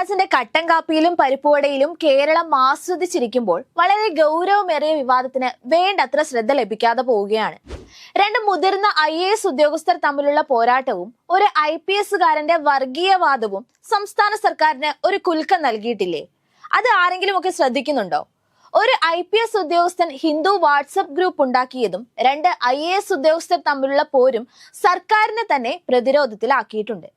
രാജന്റെ കട്ടൻ കാപ്പിയിലും പരിപ്പുവടയിലും കേരളം ആസ്വദിച്ചിരിക്കുമ്പോൾ വളരെ ഗൗരവമേറിയ വിവാദത്തിന് വേണ്ടത്ര ശ്രദ്ധ ലഭിക്കാതെ പോവുകയാണ്. രണ്ട് മുതിർന്ന IAS ഉദ്യോഗസ്ഥർ തമ്മിലുള്ള പോരാട്ടവും ഒരു IPSകാരന്റെ വർഗീയവാദവും സംസ്ഥാന സർക്കാരിന് ഒരു കുലുക്കം നൽകിയിട്ടില്ലേ? അത് ആരെങ്കിലും ഒക്കെ ശ്രദ്ധിക്കുന്നുണ്ടോ? ഒരു IPS ഉദ്യോഗസ്ഥൻ ഹിന്ദു വാട്സപ്പ് ഗ്രൂപ്പ് ഉണ്ടാക്കിയതും രണ്ട് IAS ഉദ്യോഗസ്ഥർ തമ്മിലുള്ള പോരും സർക്കാരിനെ തന്നെ പ്രതിരോധത്തിലാക്കിയിട്ടുണ്ട്.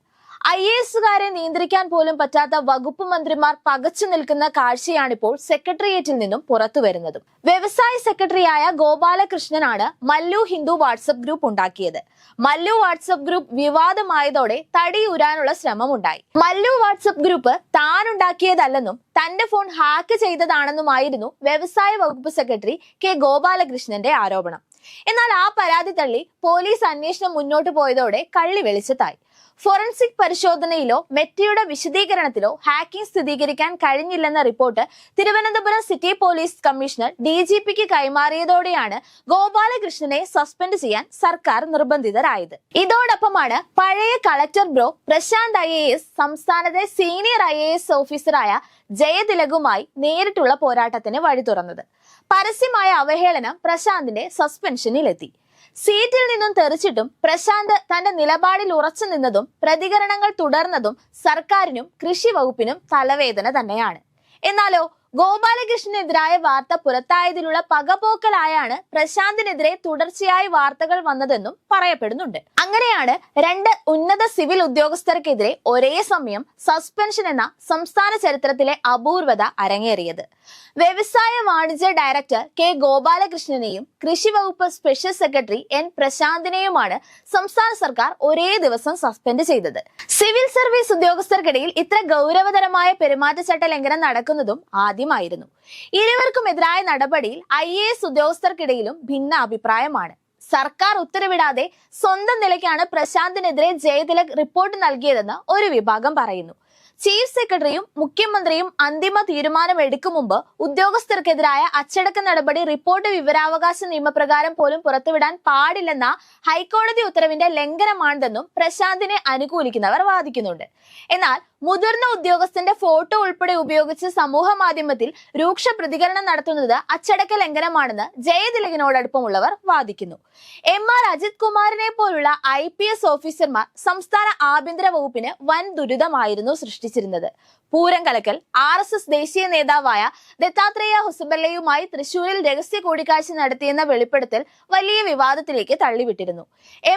IASകാരെ നിയന്ത്രിക്കാൻ പോലും പറ്റാത്ത വകുപ്പ് മന്ത്രിമാർ പകച്ചു നിൽക്കുന്ന കാഴ്ചയാണിപ്പോൾ സെക്രട്ടേറിയറ്റിൽ നിന്നും പുറത്തു വരുന്നതും. വ്യവസായ സെക്രട്ടറിയായ ഗോപാലകൃഷ്ണനാണ് മല്ലു ഹിന്ദു വാട്സപ്പ് ഗ്രൂപ്പ് ഉണ്ടാക്കിയത്. മല്ലു വാട്സപ്പ് ഗ്രൂപ്പ് വിവാദമായതോടെ തടിയൂരാനുള്ള ശ്രമമുണ്ടായി. മല്ലു വാട്സപ്പ് ഗ്രൂപ്പ് താൻ ഉണ്ടാക്കിയതല്ലെന്നും തന്റെ ഫോൺ ഹാക്ക് ചെയ്തതാണെന്നുമായിരുന്നു വ്യവസായ വകുപ്പ് സെക്രട്ടറി K ഗോപാലകൃഷ്ണന്റെ ആരോപണം. എന്നാൽ ആ പരാതി തള്ളി പോലീസ് അന്വേഷണം മുന്നോട്ട് പോയതോടെ കള്ളി വെളിച്ചത്തായി. ഫോറൻസിക് പരിശോധനയിലോ മെറ്റയുടെ വിശദീകരണത്തിലോ ഹാക്കിംഗ് സ്ഥിരീകരിക്കാൻ കഴിഞ്ഞില്ലെന്ന report Thiruvananthapuram city police commissioner DGPക്ക് കൈമാറിയതോടെയാണ് ഗോപാലകൃഷ്ണനെ സസ്പെൻഡ് ചെയ്യാൻ സർക്കാർ നിർബന്ധിതരായത്. ഇതോടൊപ്പമാണ് പഴയ കളക്ടർ ബ്രോ പ്രശാന്ത് IAS സംസ്ഥാനത്തെ സീനിയർ IAS ഓഫീസറായ ജയതിലകുമായി നേരിട്ടുള്ള പോരാട്ടത്തിന് വഴി തുറന്നത്. പരസ്യമായ അവഹേളനം പ്രശാന്തിന്റെ സസ്പെൻഷനിലെത്തി. സീറ്റിൽ നിന്നും തെറിച്ചിട്ടും പ്രശാന്ത് തന്റെ നിലപാടിൽ ഉറച്ചു നിന്നതും പ്രതികരണങ്ങൾ തുടർന്നതും സർക്കാരിനും കൃഷി വകുപ്പിനും തലവേദന തന്നെയാണ്. എന്നാലോ ഗോപാലകൃഷ്ണനെതിരായ വാർത്ത പുറത്തായതിലുള്ള പകപോക്കലായാണ് പ്രശാന്തിനെതിരെ തുടർച്ചയായി വാർത്തകൾ വന്നതെന്നും പറയപ്പെടുന്നുണ്ട്. അങ്ങനെയാണ് രണ്ട് ഉന്നത സിവിൽ ഉദ്യോഗസ്ഥർക്കെതിരെ ഒരേ സമയം സസ്പെൻഷൻ എന്ന സംസ്ഥാന ചരിത്രത്തിലെ അപൂർവത അരങ്ങേറിയത്. വ്യവസായ വാണിജ്യ ഡയറക്ടർ K ഗോപാലകൃഷ്ണനെയും കൃഷി വകുപ്പ് സ്പെഷ്യൽ സെക്രട്ടറി N പ്രശാന്തിനെയുമാണ് സംസ്ഥാന സർക്കാർ ഒരേ ദിവസം സസ്പെൻഡ് ചെയ്തത്. സിവിൽ സർവീസ് ഉദ്യോഗസ്ഥർക്കിടയിൽ ഇത്ര ഗൗരവതരമായ പെരുമാറ്റച്ചട്ട ലംഘനം നടക്കുന്നതും ആദ്യമായിരുന്നു. ഇരുവർക്കുമെതിരായ നടപടിയിൽ IAS ഉദ്യോഗസ്ഥർക്കിടയിലും ഭിന്ന അഭിപ്രായമാണ്. സർക്കാർ ഉത്തരവിടാതെ സ്വന്തം നിലയ്ക്കാണ് പ്രശാന്തിനെതിരെ ജയതിലക് റിപ്പോർട്ട് നൽകിയതെന്ന് ഒരു വിഭാഗം പറയുന്നു. ചീഫ് സെക്രട്ടറിയും മുഖ്യമന്ത്രിയും അന്തിമ തീരുമാനമെടുക്കും മുമ്പ് ഉദ്യോഗസ്ഥർക്കെതിരായ അച്ചടക്ക നടപടി റിപ്പോർട്ട് വിവരാവകാശ നിയമപ്രകാരം പോലും പുറത്തുവിടാൻ പാടില്ലെന്ന ഹൈക്കോടതി ഉത്തരവിന്റെ ലംഘനമാണെന്നും പ്രശാന്തിനെ അനുകൂലിക്കുന്നവർ വാദിക്കുന്നുണ്ട്. എന്നാൽ മുതിർന്ന ഉദ്യോഗസ്ഥന്റെ ഫോട്ടോ ഉൾപ്പെടെ ഉപയോഗിച്ച് സമൂഹ മാധ്യമത്തിൽ രൂക്ഷ പ്രതികരണം നടത്തുന്നത് അച്ചടക്ക ലംഘനമാണെന്ന് ജയതിലകിനോടടുപ്പമുള്ളവർ വാദിക്കുന്നു. MR അജിത് കുമാറിനെ പോലുള്ള IPS ഓഫീസർമാർ സംസ്ഥാന ആഭ്യന്തര വകുപ്പിന് വൻ ദുരിതമായിരുന്നു സൃഷ്ടിച്ചിരുന്നത്. പൂരം കലക്കൽ RSS ദേശീയ നേതാവായ ദത്താത്രേയ ഹൊസബല്ലയുമായി തൃശൂരിൽ രഹസ്യ കൂടിക്കാഴ്ച നടത്തിയെന്ന വെളിപ്പെടുത്തൽ വലിയ വിവാദത്തിലേക്ക് തള്ളിവിട്ടിരുന്നു.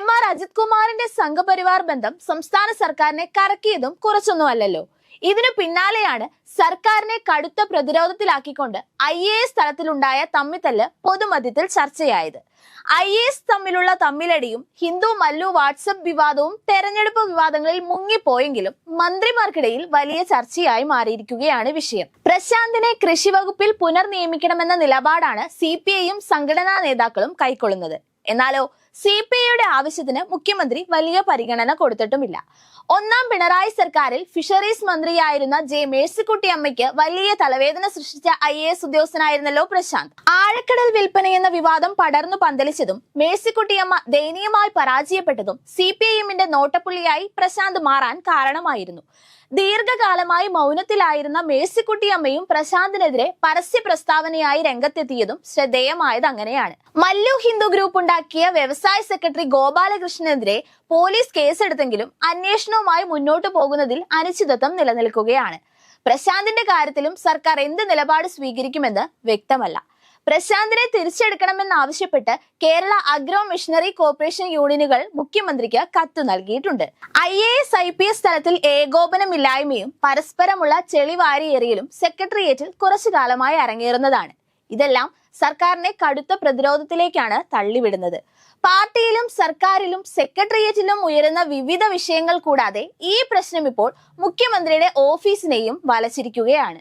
MR അജിത് കുമാറിന്റെ സംഘപരിവാർ ബന്ധം സംസ്ഥാന സർക്കാരിനെ കറക്കിയതും കുറച്ചൊന്നുമല്ലല്ലോ. ഇതിനു പിന്നാലെയാണ് സർക്കാരിനെ കടുത്ത പ്രതിരോധത്തിലാക്കിക്കൊണ്ട് IAS തലത്തിലുണ്ടായ തമ്മിത്തല്ല് പൊതുമധ്യത്തിൽ ചർച്ചയായത്. IAS തമ്മിലുള്ള തമ്മിലടിയും ഹിന്ദു മല്ലു വാട്സപ്പ് വിവാദവും തെരഞ്ഞെടുപ്പ് വിവാദങ്ങളിൽ മുങ്ങിപ്പോയെങ്കിലും മന്ത്രിമാർക്കിടയിൽ വലിയ ചർച്ചയായി മാറിയിരിക്കുകയാണ് വിഷയം. പ്രശാന്തിനെ കൃഷി വകുപ്പിൽ പുനർനിയമിക്കണമെന്ന നിലപാടാണ് CPIയും സംഘടനാ നേതാക്കളും കൈക്കൊള്ളുന്നത്. എന്നാലോ CPIയുടെ ആവശ്യത്തിന് മുഖ്യമന്ത്രി വലിയ പരിഗണന കൊടുത്തിട്ടുമില്ല. ഒന്നാം പിണറായി സർക്കാരിൽ ഫിഷറീസ് മന്ത്രിയായിരുന്ന J മേഴ്സിക്കുട്ടിയമ്മയ്ക്ക് വലിയ തലവേദന സൃഷ്ടിച്ച IAS ഉദ്യോഗസ്ഥനായിരുന്നല്ലോ പ്രശാന്ത്. ആഴക്കടൽ വിൽപ്പന എന്ന വിവാദം പടർന്നു പന്തലിച്ചതും മേഴ്സിക്കുട്ടിയമ്മ ദയനീയമായി പരാജയപ്പെട്ടതും CPIഎമ്മിന്റെ നോട്ടപ്പുള്ളിയായി പ്രശാന്ത് മാറാൻ കാരണമായിരുന്നു. ദീർഘകാലമായി മൗനത്തിലായിരുന്ന മേഴ്സിക്കുട്ടിയമ്മയും പ്രശാന്തിനെതിരെ പരസ്യ പ്രസ്താവനയായി രംഗത്തെത്തിയതും ശ്രദ്ധേയമായത് അങ്ങനെയാണ്. മല്ലു ഹിന്ദു ഗ്രൂപ്പ് ഉണ്ടാക്കിയ വ്യവസായ സെക്രട്ടറി ഗോപാലകൃഷ്ണനെതിരെ പോലീസ് കേസെടുത്തെങ്കിലും അന്വേഷണവുമായി മുന്നോട്ടു പോകുന്നതിൽ അനിശ്ചിതത്വം നിലനിൽക്കുകയാണ്. പ്രശാന്തിന്റെ കാര്യത്തിലും സർക്കാർ എന്ത് നിലപാട് സ്വീകരിക്കുമെന്ന് വ്യക്തമല്ല. പ്രശാന്തിനെ തിരിച്ചെടുക്കണമെന്നാവശ്യപ്പെട്ട് കേരള അഗ്രോ മിഷനറി കോർപ്പറേഷൻ യൂണിയനുകൾ മുഖ്യമന്ത്രിക്ക് കത്ത് നൽകിയിട്ടുണ്ട്. IAS IPS തലത്തിൽ ഏകോപനമില്ലായ്മയും പരസ്പരമുള്ള ചെളിവാരിയേറിയലും സെക്രട്ടേറിയറ്റിൽ കുറച്ചു കാലമായി അരങ്ങേറുന്നതാണ്. ഇതെല്ലാം സർക്കാരിനെ കടുത്ത പ്രതിരോധത്തിലേക്കാണ് തള്ളിവിടുന്നത്. പാർട്ടിയിലും സർക്കാരിലും സെക്രട്ടേറിയറ്റിലും ഉയരുന്ന വിവിധ വിഷയങ്ങൾ കൂടാതെ ഈ പ്രശ്നം ഇപ്പോൾ മുഖ്യമന്ത്രിയുടെ ഓഫീസിനെയും വലച്ചിരിക്കുകയാണ്.